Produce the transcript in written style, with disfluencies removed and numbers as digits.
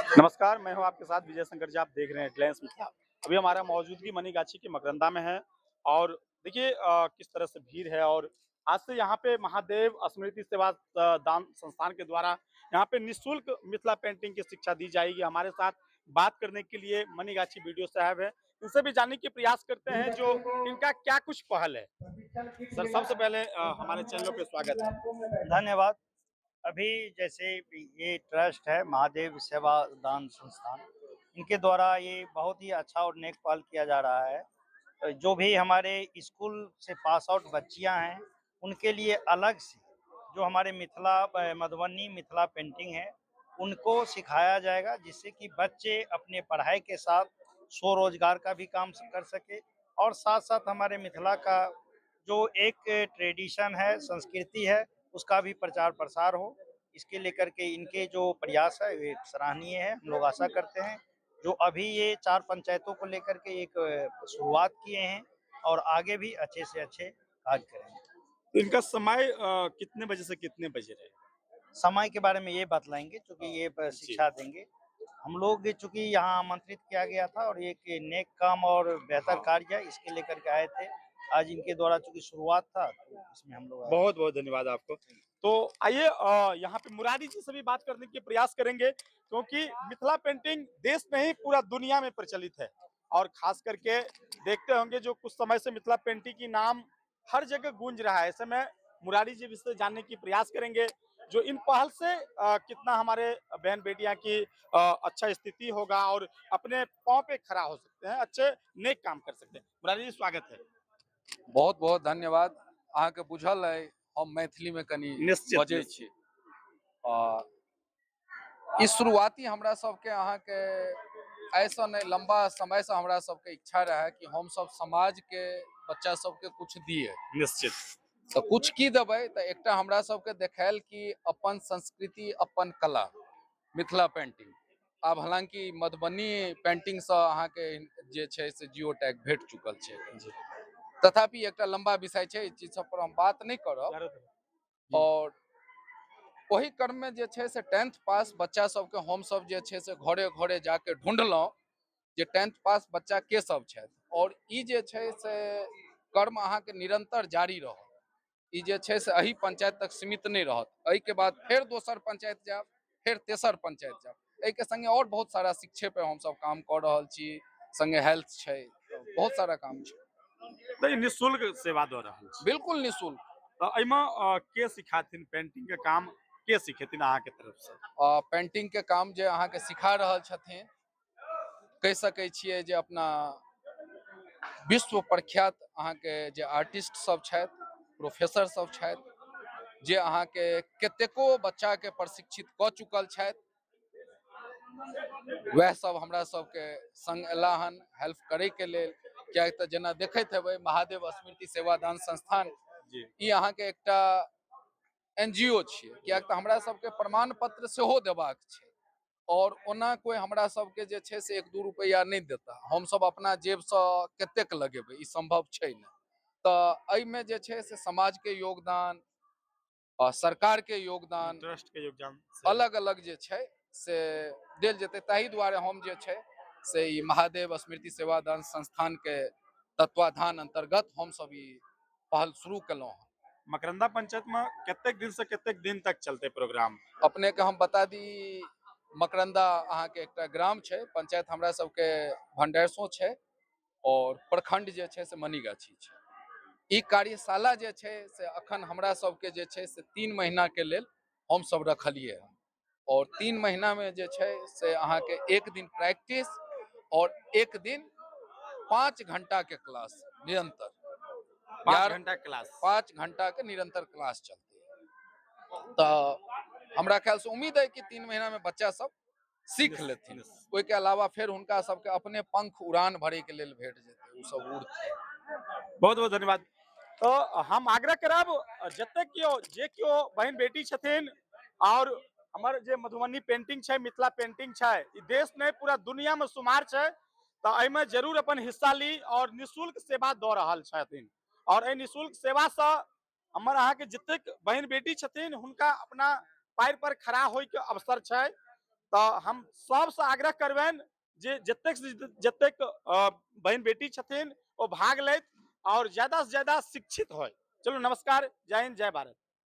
नमस्कार, मैं हूं आपके साथ विजय शंकर जी। आप देख रहे हैं हेडलाइंस मिथिला। अभी हमारा मौजूदगी मनीगाछी की मकरंदा में है और देखिए किस तरह से भीड़ है। और आज से यहाँ पे महादेव स्मृति सेवा दान संस्थान के द्वारा यहाँ पे निःशुल्क मिथिला पेंटिंग की शिक्षा दी जाएगी। हमारे साथ बात करने के लिए मनीगाछी बीडीओ साहब है। इनसे भी जानने की प्रयास करते हैं जो इनका क्या कुछ पहल है। सर, सबसे पहले हमारे चैनलों पे स्वागत है। धन्यवाद। अभी जैसे ये ट्रस्ट है महादेव सेवा दान संस्थान, इनके द्वारा ये बहुत ही अच्छा और नेक पहल किया जा रहा है। जो भी हमारे स्कूल से पास आउट बच्चियां हैं, उनके लिए अलग से जो हमारे मधुबनी मिथिला पेंटिंग है, उनको सिखाया जाएगा, जिससे कि बच्चे अपने पढ़ाई के साथ स्वरोजगार का भी काम कर सके और साथ साथ हमारे मिथिला का जो एक ट्रेडिशन है, संस्कृति है, उसका भी प्रचार प्रसार हो। इसके लेकर के इनके जो प्रयास है वे सराहनीय है। हम लोग आशा करते हैं जो अभी ये 4 पंचायतों को लेकर के एक शुरुआत किए हैं और आगे भी अच्छे से अच्छे कार्य करेंगे। तो इनका समय कितने बजे से कितने बजे रहे? समय के बारे में ये बतलाएँगे, चूँकि ये जी। शिक्षा देंगे। हम लोग चूँकि यहाँ आमंत्रित किया गया था और एक नेक काम और बेहतर कार्य है, इसके लेकर के आए थे। आज इनके द्वारा चूँकि शुरुआत था, तो इसमें हम लोग आए। बहुत-बहुत धन्यवाद आपको। तो आइए यहाँ पे मुरारी जी से भी बात करने के प्रयास करेंगे, क्योंकि मिथिला पेंटिंग देश में ही पूरा दुनिया में प्रचलित है। और खास करके देखते होंगे जो कुछ समय से मिथिला पेंटिंग की नाम हर जगह गूंज रहा है। ऐसे में मुरारी जी से जानने की प्रयास करेंगे जो इन पहल से कितना हमारे बहन-बेटियाँ की अच्छा स्थिति होगा और अपने पाँव पे खड़ा हो सकते हैं, अच्छे नेक काम कर सकते हैं। मुरारी जी, स्वागत है। बहुत बहुत धन्यवाद। अहाँके बुझल है हम मैथिली में कनी निश्चित, बजै निश्चित। छी। आ ई शुरुआती हमरा सबके अहाँके ऐसा नहीं लंबा समय से हमरा सबके इच्छा रहा कि हम सब समाज के बच्चा सबके कुछ दिए। निश्चित। तो कुछ की देबै तो एकटा हमरा सबके देखायल कि अपन संस्कृति अपन कला मिथिला पेंटिंग। आब हालांकि मधुबनी पेंटिंग से अहाँके जे छै से जियो टैग भेट चुकल छै। जी। तथापि एकटा लंबा विषय छै, इस चीज सब पर हम बात नहीं करब। और वही क्रम में जे छै से 10th पास बच्चा सबके हम सब जे छै से घरे घरे जाके ढूंढलहुं जे 10th पास बच्चा के सब छथि और ई जे छै से कर्म अहाँके निरंतर जारी रहत। ई जे छै से एही पंचायत तक सीमित नहीं रहत। एहि के बाद फिर दोसर पंचायत जाब, फिर तेसर पंचायत जाब। एहि के संगे और बहुत सारा शिक्षे पे हम सब काम कर रहल छी, संगे हेल्थ छै, बहुत सारा काम छै। तो निःशुल्क सेवा दऽ रहल छी। बिल्कुल निःशुल्क। तो एहिमे के सिखाथिन पेंटिंग के काम, के सिखेथिन अहाँ के तरफ से? पेंटिंग के काम जे अहाँ के सिखा रहल छथिन, कह सकै छियै जे अपना विश्व प्रख्यात अहाँ के जे आर्टिस्ट सब छथि, प्रोफेसर सब छथि, जे अहाँ के कतेको बच्चा के प्रशिक्षित कऽ चुकल छथि, वह सब हमरा सबके संग एला हन हेल्प करे के लेल। क्या तऽ जेना देखैत हेबै महादेव स्मृति सेवादान संस्थान, जी। ई अहाँ के एकटा एनजीओ छियै, कियाक तऽ हमरा सबके प्रमाण पत्र सेहो देबाक छै। और ओना कोई हमरा सबके जे छै से 1-2 रुपैया नहीं देता। हम सब अपना जेब से कतेक लगेबै, ई संभव छै नहीं। तऽ एहिमे जे छै से समाज के योगदान और सरकार के योगदान ट्रस्ट के योगदान से अलग अलग जे छै से देल जेतै। ताहि दुआरे हम जे छै से ई महादेव स्मृति सेवादान संस्थान के तत्वाधान अंतर्गत हम सब ई पहल शुरू केलहुँ हँ। मकरंदा पंचायत में कतेक दिन से कतेक दिन तक चलते प्रोग्राम? अपने के हम बता दी, मकरंदा अहाँ के एकटा ग्राम छै, पंचायत हमरा सबके भंडारसो छै और प्रखंड जे छै से मनीगाछी छै। ई कार्यशाला जे छै से अखन हमरा सबके जे छै से 3 महीना के लेल हम सब रखलिए हन। और 3 महीना में जे छै से अहाँ के एक दिन प्रैक्टिस और एक दिन 5 घंटा के क्लास निरंतर। 5 घंटा क्लास। 5 घंटा के निरंतर क्लास चलते है। तो हमरा ख्याल से उम्मीद है कि 3 महीना में बच्चा सब सीख लेथिन। ओहि के अलावा फिर हुनका सबके अपने पंख उड़ान भरे के लेल भेट जेतै, उ सब उड़थिन। बहुत बहुत धन्यवाद। तो हम आग्रह करब जते कियो जे कियो बहन बेटी छथिन और हमर जे मधुबनी पेंटिंग छै, मिथिला पेंटिंग छै, ई देश नहीं पूरा दुनिया में शुमार छै। तो एहिमे जरूर अपन हिस्सा ली और निःशुल्क सेवा दऽ रहल छथिन। और एहि निःशुल्क सेवा से हमर अहाँ के जतेक बहन बेटी छथिन हुनका अपना पैर पर खड़ा होय के अवसर छै। तो हम सबसे आग्रह करबनि जे जतेक से जतेक बहन बेटी छथिन ओ भाग लेत और ज्यादा से ज्यादा शिक्षित होय। चलो नमस्कार, जय हिंद, जय भारत।